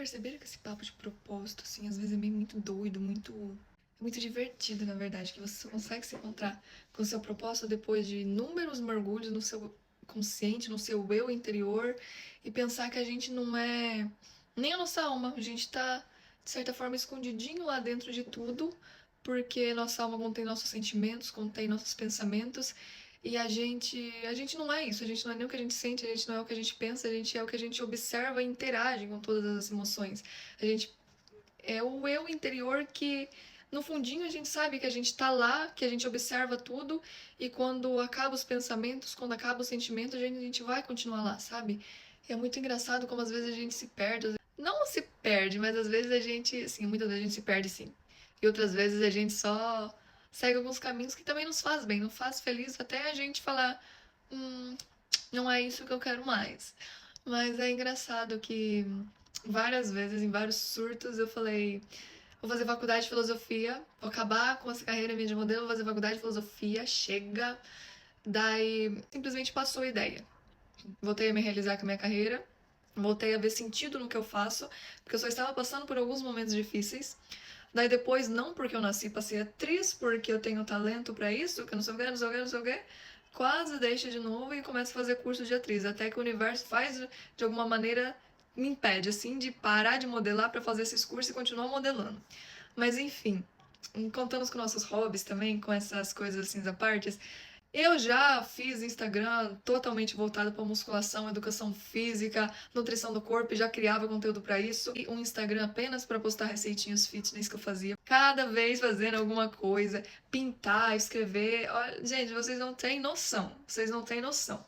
perceberam que esse papo de propósito, assim, às vezes é meio muito doido, muito divertido, na verdade, que você consegue se encontrar com o seu propósito depois de inúmeros mergulhos no seu consciente, no seu eu interior, e pensar que a gente não é nem a nossa alma, a gente tá, de certa forma, escondidinho lá dentro de tudo, porque nossa alma contém nossos sentimentos, contém nossos pensamentos, e a gente não é isso, a gente não é nem o que a gente sente, a gente não é o que a gente pensa, a gente é o que a gente observa e interage com todas as emoções. A gente é o eu interior que, no fundinho, a gente sabe que a gente tá lá, que a gente observa tudo, e quando acaba os pensamentos, quando acaba o sentimento, a gente vai continuar lá, sabe? E é muito engraçado como às vezes a gente se perde. Não se perde, mas às vezes a gente, assim, muitas vezes a gente se perde sim. E outras vezes a gente só segue alguns caminhos que também nos faz bem, nos faz feliz, até a gente falar, hum, não é isso que eu quero mais. Mas é engraçado que várias vezes, em vários surtos, eu falei: vou fazer faculdade de filosofia, vou acabar com essa carreira minha de modelo, vou fazer faculdade de filosofia, chega. Daí simplesmente passou a ideia. Voltei a me realizar com a minha carreira, voltei a ver sentido no que eu faço, porque eu só estava passando por alguns momentos difíceis. Daí depois, não porque eu nasci pra ser atriz, porque eu tenho talento pra isso, que eu não sei o que, não sei o que, não sei o que, quase deixa de novo e começa a fazer curso de atriz. Até que o universo faz, de alguma maneira, me impede, assim, de parar de modelar pra fazer esses cursos e continuar modelando. Mas enfim, contando com nossos hobbies também, com essas coisas assim à parte, eu já fiz Instagram totalmente voltado para musculação, educação física, nutrição do corpo, e já criava conteúdo para isso. E um Instagram apenas para postar receitinhos fitness que eu fazia. Cada vez fazendo alguma coisa, pintar, escrever. Olha, gente, vocês não têm noção. Vocês não têm noção.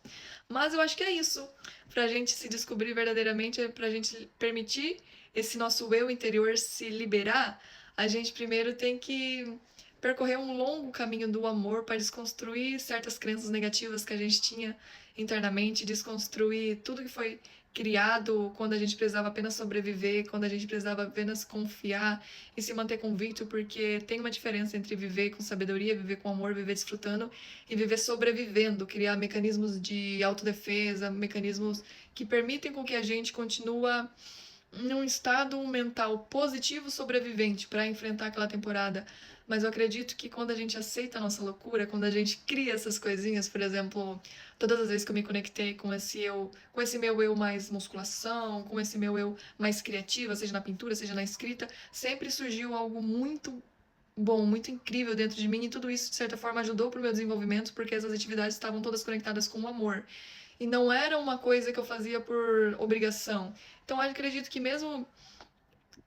Mas eu acho que é isso. Pra gente se descobrir verdadeiramente, pra gente permitir esse nosso eu interior se liberar, a gente primeiro tem que percorrer um longo caminho do amor para desconstruir certas crenças negativas que a gente tinha internamente, desconstruir tudo que foi criado quando a gente precisava apenas sobreviver, quando a gente precisava apenas confiar e se manter convicto, porque tem uma diferença entre viver com sabedoria, viver com amor, viver desfrutando e viver sobrevivendo, criar mecanismos de autodefesa, mecanismos que permitem com que a gente continue num estado mental positivo sobrevivente para enfrentar aquela temporada. Mas eu acredito que quando a gente aceita a nossa loucura, quando a gente cria essas coisinhas, por exemplo, todas as vezes que eu me conectei com esse eu, com esse meu eu mais musculação, com esse meu eu mais criativa, seja na pintura, seja na escrita, sempre surgiu algo muito bom, muito incrível dentro de mim, e tudo isso de certa forma ajudou para o meu desenvolvimento, porque essas atividades estavam todas conectadas com o amor. E não era uma coisa que eu fazia por obrigação. Então eu acredito que mesmo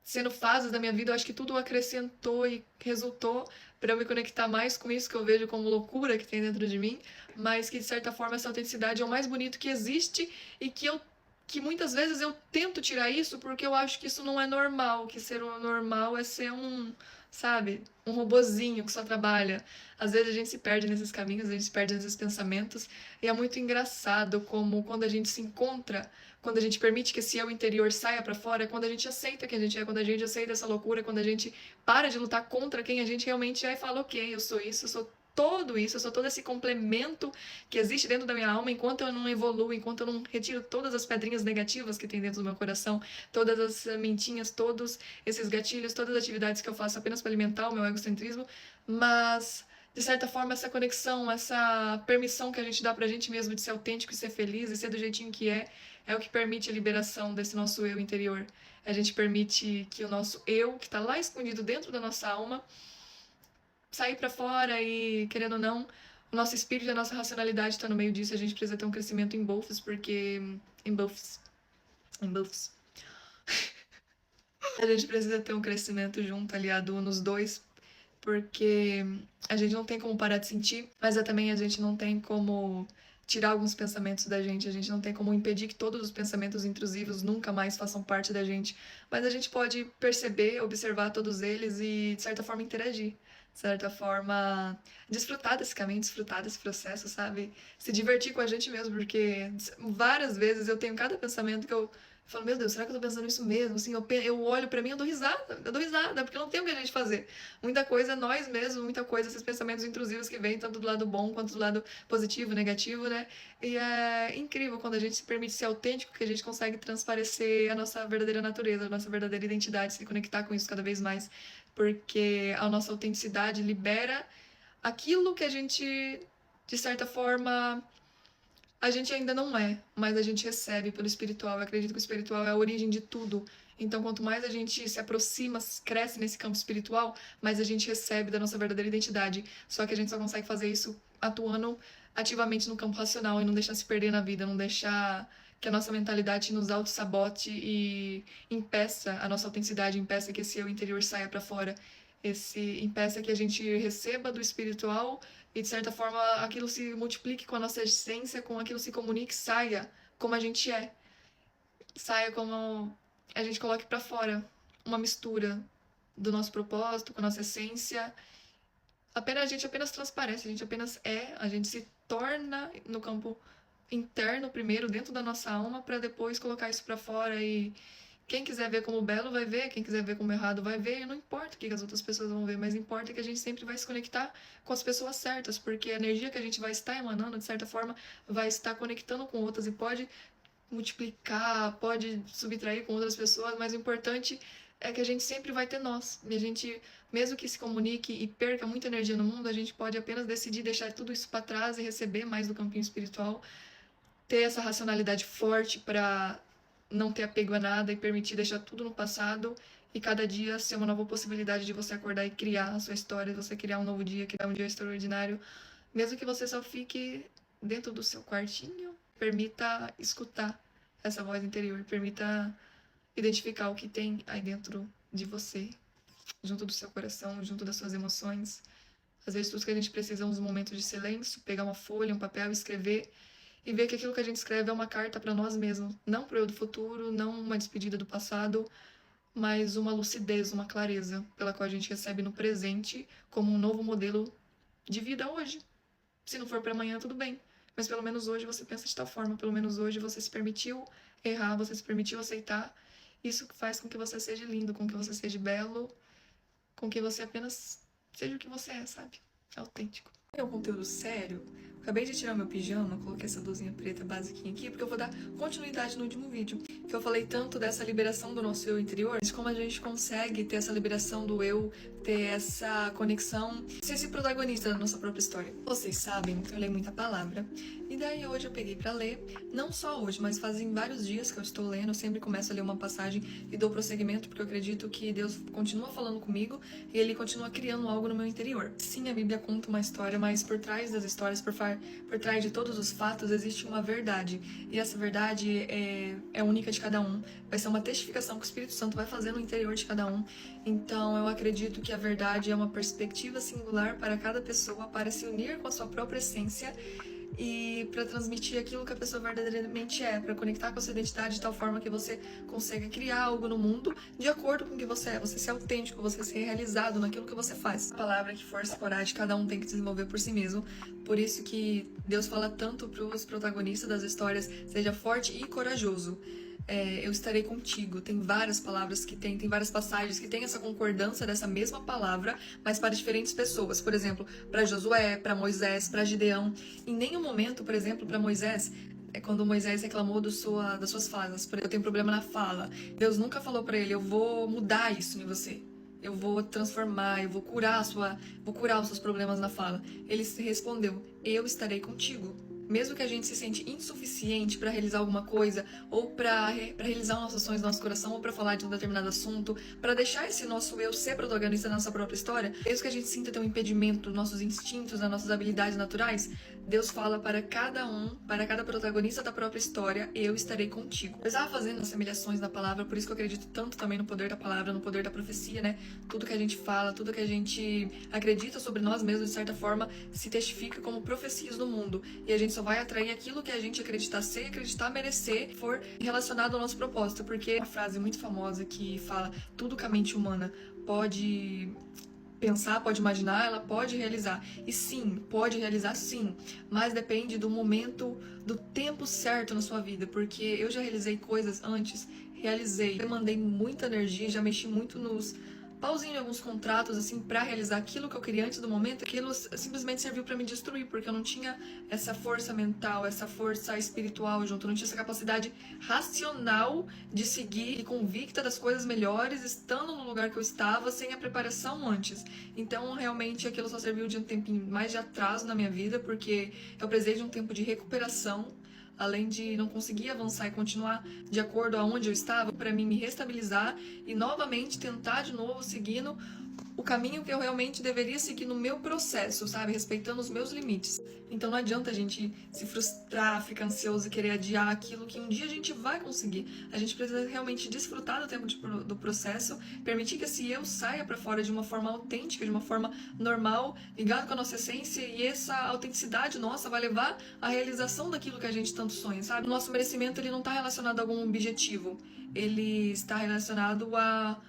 sendo fases da minha vida, eu acho que tudo acrescentou e resultou para eu me conectar mais com isso que eu vejo como loucura que tem dentro de mim, mas que de certa forma essa autenticidade é o mais bonito que existe e que muitas vezes eu tento tirar isso porque eu acho que isso não é normal, que ser o normal é ser um, sabe, um robozinho que só trabalha. Às vezes a gente se perde nesses caminhos, a gente se perde nesses pensamentos, e é muito engraçado como quando a gente se encontra, quando a gente permite que esse eu interior saia pra fora, quando a gente aceita quem a gente é, quando a gente aceita essa loucura, quando a gente para de lutar contra quem a gente realmente é e fala, ok, eu sou isso, eu sou tudo isso, eu sou todo esse complemento que existe dentro da minha alma, enquanto eu não evoluo, enquanto eu não retiro todas as pedrinhas negativas que tem dentro do meu coração, todas as sementinhas, todos esses gatilhos, todas as atividades que eu faço apenas para alimentar o meu egocentrismo, mas de certa forma essa conexão, essa permissão que a gente dá pra gente mesmo de ser autêntico e ser feliz e ser do jeitinho que é o que permite a liberação desse nosso eu interior. A gente permite que o nosso eu, que está lá escondido dentro da nossa alma, sair para fora e, querendo ou não, o nosso espírito e a nossa racionalidade está no meio disso. A gente precisa ter um crescimento em bolsas, porque. Em bolsas. Em bolsas. A gente precisa ter um crescimento junto, aliado nos dois, porque a gente não tem como parar de sentir, mas também a gente não tem como tirar alguns pensamentos da gente, a gente não tem como impedir que todos os pensamentos intrusivos nunca mais façam parte da gente, mas a gente pode perceber, observar todos eles e, de certa forma, interagir. De certa forma, desfrutar desse caminho, desfrutar desse processo, sabe? Se divertir com a gente mesmo, porque várias vezes eu tenho cada pensamento que eu Eu falo, meu Deus, será que eu tô pensando isso mesmo? Assim, eu olho pra mim, eu dou risada, porque não tem o que a gente fazer. Muita coisa é nós mesmos, muita coisa, esses pensamentos intrusivos que vêm, tanto do lado bom quanto do lado positivo, negativo, né? E é incrível quando a gente se permite ser autêntico, que a gente consegue transparecer a nossa verdadeira natureza, a nossa verdadeira identidade, se conectar com isso cada vez mais, porque a nossa autenticidade libera aquilo que a gente, de certa forma, a gente ainda não é, mas a gente recebe pelo espiritual. Eu acredito que o espiritual é a origem de tudo. Então, quanto mais a gente se aproxima, cresce nesse campo espiritual, mais a gente recebe da nossa verdadeira identidade. Só que a gente só consegue fazer isso atuando ativamente no campo racional e não deixar se perder na vida, não deixar que a nossa mentalidade nos auto-sabote e impeça a nossa autenticidade, impeça que esse eu interior saia para fora, impeça que a gente receba do espiritual e, de certa forma, aquilo se multiplique com a nossa essência, com aquilo se comunique, saia como a gente é. Saia como a gente coloque para fora uma mistura do nosso propósito, com a nossa essência. A gente apenas transparece, a gente apenas é, a gente se torna no campo interno primeiro, dentro da nossa alma, para depois colocar isso para fora e quem quiser ver como belo vai ver, quem quiser ver como errado vai ver, e não importa o que as outras pessoas vão ver, mas importa que a gente sempre vai se conectar com as pessoas certas, porque a energia que a gente vai estar emanando, de certa forma, vai estar conectando com outras e pode multiplicar, pode subtrair com outras pessoas, mas o importante é que a gente sempre vai ter nós. E a gente, mesmo que se comunique e perca muita energia no mundo, a gente pode apenas decidir deixar tudo isso para trás e receber mais do campinho espiritual, ter essa racionalidade forte para não ter apego a nada e permitir deixar tudo no passado e cada dia ser uma nova possibilidade de você acordar e criar a sua história, você criar um novo dia, criar um dia extraordinário, mesmo que você só fique dentro do seu quartinho, permita escutar essa voz interior, permita identificar o que tem aí dentro de você, junto do seu coração, junto das suas emoções. Às vezes tudo que a gente precisa é uns momentos de silêncio, pegar uma folha, um papel, escrever e ver que aquilo que a gente escreve é uma carta para nós mesmos, não para o eu do futuro, não uma despedida do passado, mas uma lucidez, uma clareza pela qual a gente recebe no presente como um novo modelo de vida hoje. Se não for para amanhã, tudo bem, mas pelo menos hoje você pensa de tal forma, pelo menos hoje você se permitiu errar, você se permitiu aceitar. Isso faz com que você seja lindo, com que você seja belo, com que você apenas seja o que você é, sabe? Autêntico. É um conteúdo sério. Acabei de tirar meu pijama, coloquei essa blusinha preta basiquinha aqui, porque eu vou dar continuidade no último vídeo, que eu falei tanto dessa liberação do nosso eu interior, de como a gente consegue ter essa liberação do eu, ter essa conexão, ser esse protagonista da nossa própria história. Vocês sabem que eu leio muita palavra, e daí hoje eu peguei pra ler, não só hoje, mas fazem vários dias que eu estou lendo, eu sempre começo a ler uma passagem e dou prosseguimento, porque eu acredito que Deus continua falando comigo e Ele continua criando algo no meu interior. Sim, a Bíblia conta uma história, mas por trás das histórias, por trás de todos os fatos, existe uma verdade. E essa verdade é única de cada um. Vai ser uma testificação que o Espírito Santo vai fazer no interior de cada um. Então, eu acredito que a verdade é uma perspectiva singular para cada pessoa, para se unir com a sua própria essência e para transmitir aquilo que a pessoa verdadeiramente é, para conectar com a sua identidade de tal forma que você consiga criar algo no mundo de acordo com o que você é, você ser autêntico, você ser realizado naquilo que você faz. A palavra que for esporádica, cada um tem que desenvolver por si mesmo, por isso que Deus fala tanto para os protagonistas das histórias, seja forte e corajoso. Eu estarei contigo. Tem várias palavras que tem várias passagens que tem essa concordância dessa mesma palavra, mas para diferentes pessoas. Por exemplo, para Josué, para Moisés, para Gideão. Em nenhum momento, por exemplo, para Moisés, quando Moisés reclamou das suas falas, eu tenho problema na fala. Deus nunca falou para ele, eu vou mudar isso em você. Eu vou transformar, eu vou curar os seus problemas na fala. Ele respondeu, eu estarei contigo. Mesmo que a gente se sente insuficiente para realizar alguma coisa, ou para realizar nossas ações no nosso coração, ou para falar de um determinado assunto, para deixar esse nosso eu ser protagonista da nossa própria história, mesmo que a gente sinta ter um impedimento nos nossos instintos, nas nossas habilidades naturais, Deus fala para cada um, para cada protagonista da própria história, eu estarei contigo. Eu estava fazendo assemelhações na palavra, por isso que eu acredito tanto também no poder da palavra, no poder da profecia, né? Tudo que a gente fala, tudo que a gente acredita sobre nós mesmos, de certa forma, se testifica como profecias no mundo. E a gente só vai atrair aquilo que a gente acreditar ser, acreditar merecer, for relacionado ao nosso propósito. Porque é uma frase muito famosa que fala, tudo que a mente humana pode pensar, pode imaginar, ela pode realizar. E sim, pode realizar sim, mas depende do momento, do tempo certo na sua vida, porque eu já realizei coisas antes, realizei, eu mandei muita energia, já mexi muito nos pauzinho em alguns contratos, assim, pra realizar aquilo que eu queria antes do momento, aquilo simplesmente serviu pra me destruir, porque eu não tinha essa força mental, essa força espiritual junto, eu não tinha essa capacidade racional de seguir e convicta das coisas melhores, estando no lugar que eu estava, sem a preparação antes. Então, realmente, aquilo só serviu de um tempinho mais de atraso na minha vida, porque eu precisei de um tempo de recuperação, além de não conseguir avançar e continuar de acordo aonde eu estava, para mim me restabilizar e novamente tentar de novo seguindo o caminho que eu realmente deveria seguir no meu processo, sabe? Respeitando os meus limites. Então não adianta a gente se frustrar, ficar ansioso e querer adiar aquilo que um dia a gente vai conseguir. A gente precisa realmente desfrutar do tempo do processo, permitir que esse eu saia para fora de uma forma autêntica, de uma forma normal, ligado com a nossa essência, e essa autenticidade nossa vai levar à realização daquilo que a gente tanto sonha, sabe? O nosso merecimento, ele não está relacionado a algum objetivo, ele está relacionado à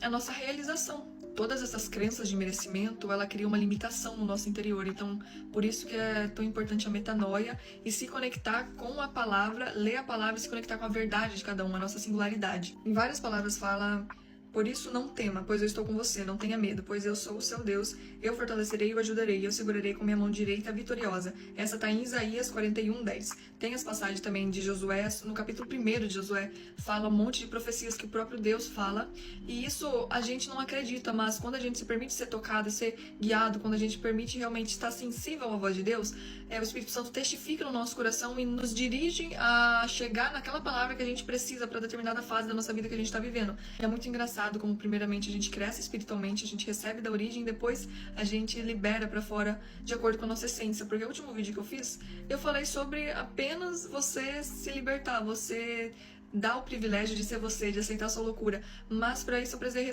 nossa realização. Todas essas crenças de merecimento, ela cria uma limitação no nosso interior. Então, por isso que é tão importante a metanoia e se conectar com a palavra, ler a palavra e se conectar com a verdade de cada um, a nossa singularidade. Em várias palavras fala: por isso não tema, pois eu estou com você, não tenha medo, pois eu sou o seu Deus, eu fortalecerei e o ajudarei, eu segurarei com minha mão direita vitoriosa. Essa está em Isaías 41:10. Tem as passagens também de Josué, no capítulo 1 de Josué, fala um monte de profecias que o próprio Deus fala, e isso a gente não acredita, mas quando a gente se permite ser tocado, ser guiado, quando a gente permite realmente estar sensível à voz de Deus, o Espírito Santo testifica no nosso coração e nos dirige a chegar naquela palavra que a gente precisa para determinada fase da nossa vida que a gente está vivendo. É muito engraçado como primeiramente a gente cresce espiritualmente, a gente recebe da origem e depois a gente libera para fora de acordo com a nossa essência. Porque o último vídeo que eu fiz, eu falei sobre apenas você se libertar, você dar o privilégio de ser você, de aceitar a sua loucura. Mas para isso eu precisei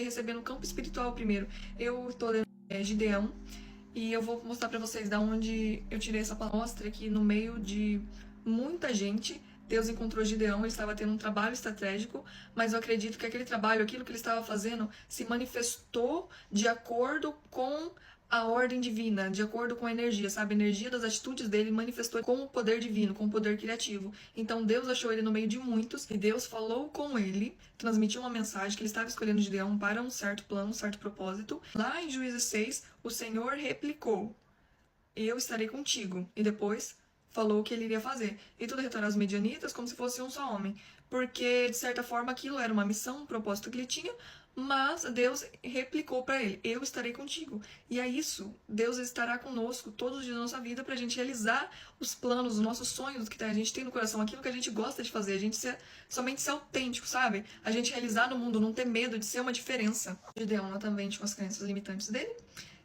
receber no campo espiritual primeiro. Eu tô lendo Gideão, e eu vou mostrar pra vocês da onde eu tirei essa palestra aqui no meio de muita gente. Deus encontrou Gideão, ele estava tendo um trabalho estratégico, mas eu acredito que aquele trabalho, aquilo que ele estava fazendo, se manifestou de acordo com a ordem divina, de acordo com a energia, sabe? A energia das atitudes dele manifestou com o poder divino, com o poder criativo. Então Deus achou ele no meio de muitos e Deus falou com ele, transmitiu uma mensagem que ele estava escolhendo Gideão para um certo plano, um certo propósito. Lá em Juízes 6, o Senhor replicou: eu estarei contigo. E depois falou o que ele iria fazer. E tudo retornou aos medianitas como se fosse um só homem. Porque, de certa forma, aquilo era uma missão, um propósito que ele tinha, mas Deus replicou para ele: eu estarei contigo. E é isso, Deus estará conosco todos os dias da nossa vida para a gente realizar os planos, os nossos sonhos que a gente tem no coração, aquilo que a gente gosta de fazer, a gente somente ser autêntico, sabe? A gente realizar no mundo, não ter medo de ser uma diferença. Gideão também tinha as crenças limitantes dele.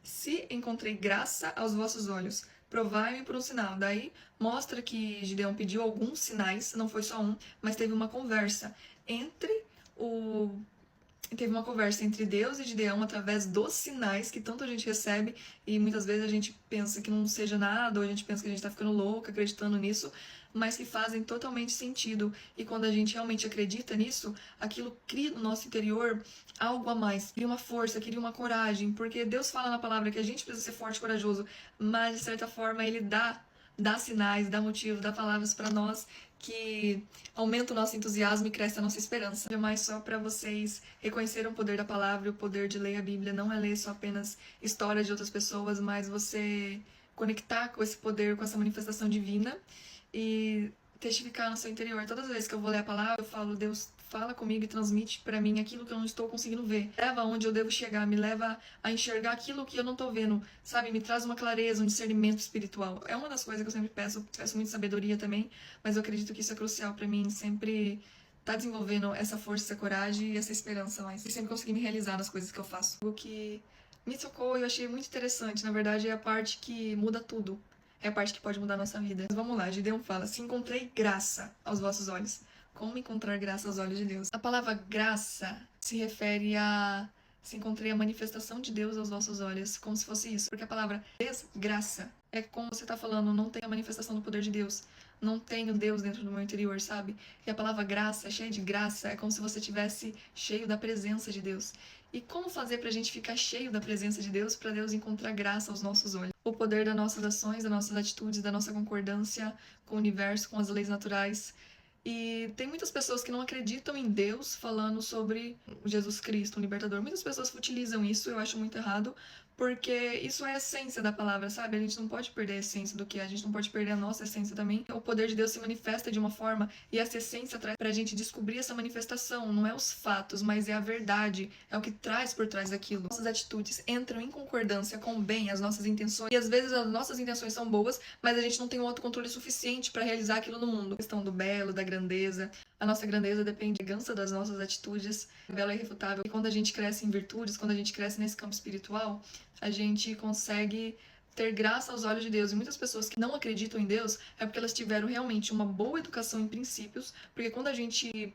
Se encontrei graça aos vossos olhos, provai-me por um sinal. Daí mostra que Gideão pediu alguns sinais, não foi só um, mas teve uma conversa entre Deus e Gideão através dos sinais que tanto a gente recebe, e muitas vezes a gente pensa que não seja nada, ou a gente pensa que a gente tá ficando louco acreditando nisso, mas que fazem totalmente sentido. E quando a gente realmente acredita nisso, aquilo cria no nosso interior algo a mais, cria uma força, cria uma coragem, porque Deus fala na palavra que a gente precisa ser forte e corajoso, mas de certa forma ele dá sinais, dá motivos, dá palavras para nós que aumenta o nosso entusiasmo e cresce a nossa esperança. Mas só para vocês reconhecerem o poder da palavra, o poder de ler a Bíblia, não é ler só apenas histórias de outras pessoas, mas você conectar com esse poder, com essa manifestação divina e testificar no seu interior. Todas as vezes que eu vou ler a palavra, eu falo: Deus, fala comigo e transmite para mim aquilo que eu não estou conseguindo ver. Leva aonde eu devo chegar, me leva a enxergar aquilo que eu não estou vendo, sabe? Me traz uma clareza, um discernimento espiritual. É uma das coisas que eu sempre peço muito sabedoria também, mas eu acredito que isso é crucial para mim, sempre tá desenvolvendo essa força, essa coragem e essa esperança mais. E sempre conseguir me realizar nas coisas que eu faço. O que me tocou e eu achei muito interessante, na verdade, é a parte que muda tudo. É a parte que pode mudar a nossa vida. Mas vamos lá, Gideão fala: se encontrei graça aos vossos olhos. Como encontrar graça aos olhos de Deus? A palavra graça se refere a se encontrei a manifestação de Deus aos vossos olhos, como se fosse isso. Porque a palavra desgraça é como você está falando, não tem a manifestação do poder de Deus. não tenho Deus dentro do meu interior, sabe? E a palavra graça, cheia de graça, é como se você tivesse cheio da presença de Deus. E como fazer pra gente ficar cheio da presença de Deus, para Deus encontrar graça aos nossos olhos? O poder das nossas ações, das nossas atitudes, da nossa concordância com o universo, com as leis naturais. E tem muitas pessoas que não acreditam em Deus falando sobre Jesus Cristo, o libertador. Muitas pessoas utilizam isso, eu acho muito errado, porque isso é a essência da palavra, sabe? A gente não pode perder a essência do que é, a gente não pode perder a nossa essência também. O poder de Deus se manifesta de uma forma e essa essência traz pra gente descobrir essa manifestação. Não é os fatos, mas é a verdade, é o que traz por trás daquilo. Nossas atitudes entram em concordância com o bem, as nossas intenções, e às vezes as nossas intenções são boas, mas a gente não tem um autocontrole suficiente para realizar aquilo no mundo. A questão do belo, da grandeza. A nossa grandeza depende da elegância das nossas atitudes. O belo é irrefutável. E quando a gente cresce em virtudes, quando a gente cresce nesse campo espiritual, a gente consegue ter graça aos olhos de Deus. E muitas pessoas que não acreditam em Deus é porque elas tiveram realmente uma boa educação em princípios, porque quando a gente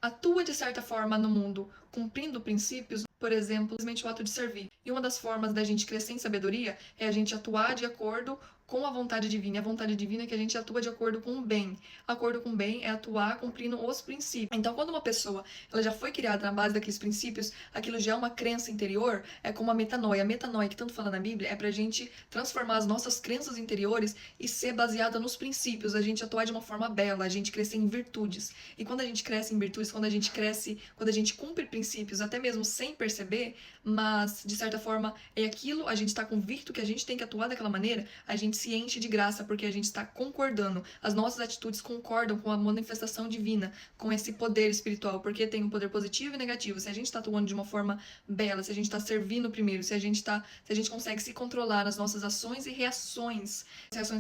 atua de certa forma no mundo, cumprindo princípios, por exemplo, simplesmente o ato de servir. E uma das formas da gente crescer em sabedoria é a gente atuar de acordo com a vontade divina. E a vontade divina é que a gente atua de acordo com o bem. Acordo com o bem é atuar cumprindo os princípios. Então, quando uma pessoa ela já foi criada na base daqueles princípios, aquilo já é uma crença interior, é como a metanoia. A metanoia, que tanto fala na Bíblia, é pra gente transformar as nossas crenças interiores e ser baseada nos princípios, a gente atuar de uma forma bela, a gente crescer em virtudes. E quando a gente cresce em virtudes, quando a gente cresce, quando a gente cumpre princípios, até mesmo sem perceber, mas de certa forma é aquilo, a gente está convicto que a gente tem que atuar daquela maneira, a gente se enche de graça porque a gente está concordando. As nossas atitudes concordam com a manifestação divina, com esse poder espiritual, porque tem um poder positivo e negativo. Se a gente está atuando de uma forma bela, se a gente está servindo primeiro, se a gente consegue se controlar nas nossas ações e reações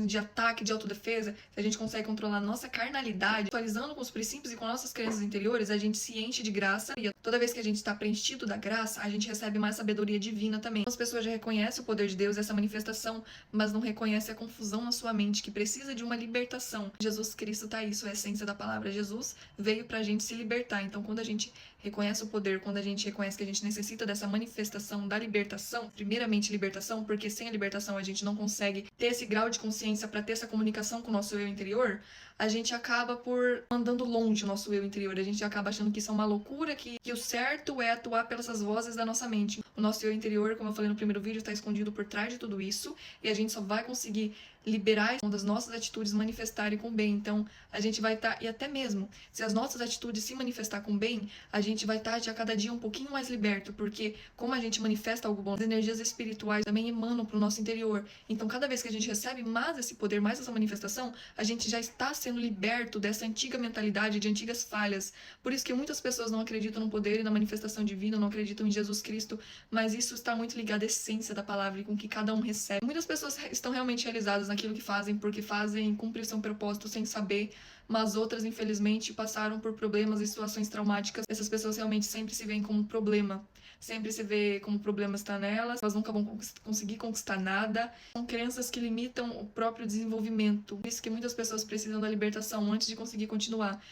de ataque, de autodefesa, se a gente consegue controlar a nossa carnalidade, atualizando com os princípios e com nossas crenças interiores, a gente se enche de graça. E toda vez que a gente está preenchido da graça, a gente recebe mais sabedoria divina também. As pessoas já reconhecem o poder de Deus, essa manifestação, mas não reconhecem a confusão na sua mente, que precisa de uma libertação. Jesus Cristo tá isso, é a essência da palavra. Jesus veio pra gente se libertar. Então, quando a gente reconhece o poder, quando a gente reconhece que a gente necessita dessa manifestação da libertação, primeiramente libertação, porque sem a libertação a gente não consegue ter esse grau de consciência para ter essa comunicação com o nosso eu interior, a gente acaba por andando longe do nosso eu interior, a gente acaba achando que isso é uma loucura, que o certo é atuar pelas vozes da nossa mente. O nosso eu interior, como eu falei no primeiro vídeo, está escondido por trás de tudo isso, e a gente só vai conseguir liberar quando as nossas atitudes manifestarem com bem. Então, a gente vai estar, e até mesmo, se as nossas atitudes se manifestar com bem, a gente vai estar a cada dia um pouquinho mais liberto, porque como a gente manifesta algo bom, as energias espirituais também emanam para o nosso interior. Então, cada vez que a gente recebe mais esse poder, mais essa manifestação, a gente já está sendo liberto dessa antiga mentalidade de antigas falhas. Por isso que muitas pessoas não acreditam no poder e na manifestação divina, não acreditam em Jesus Cristo, mas isso está muito ligado à essência da palavra e com o que cada um recebe. Muitas pessoas estão realmente realizadas naquilo que fazem, porque fazem cumprir seu propósito sem saber, mas outras, infelizmente, passaram por problemas e situações traumáticas. Essas pessoas realmente sempre se veem como um problema, sempre se vê como o problema está nelas, elas nunca vão conseguir conquistar nada. São crenças que limitam o próprio desenvolvimento. Por isso que muitas pessoas precisam da libertação antes de conseguir continuar,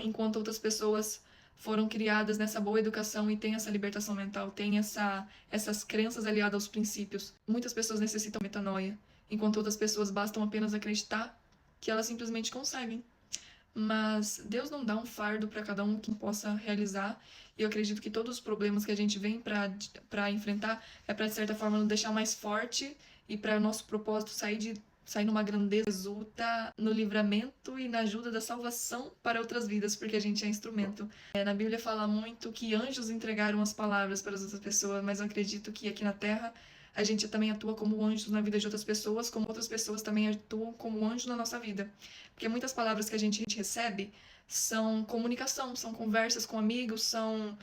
enquanto outras pessoas foram criadas nessa boa educação e têm essa libertação mental, têm essas crenças aliadas aos princípios. Muitas pessoas necessitam metanoia, enquanto outras pessoas bastam apenas acreditar que elas simplesmente conseguem. Mas Deus não dá um fardo para cada um que possa realizar, e eu acredito que todos os problemas que a gente vem para enfrentar é para, de certa forma, nos deixar mais forte e para o nosso propósito sair numa grandeza, resulta no livramento e na ajuda da salvação para outras vidas, porque a gente é instrumento. Na Bíblia fala muito que anjos entregaram as palavras para as outras pessoas, mas eu acredito que aqui na Terra a gente também atua como anjos na vida de outras pessoas, como outras pessoas também atuam como anjos na nossa vida. Porque muitas palavras que a gente recebe são comunicação, são conversas com amigos, são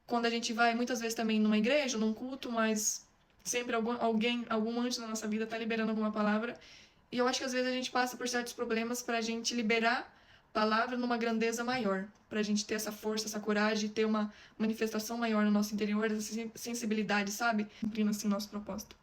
quando a gente vai muitas vezes também numa igreja, num culto, mas sempre algum anjo na nossa vida está liberando alguma palavra. E eu acho que às vezes a gente passa por certos problemas para a gente liberar palavra numa grandeza maior, para a gente ter essa força, essa coragem, ter uma manifestação maior no nosso interior, essa sensibilidade, sabe? Cumprindo assim o nosso propósito.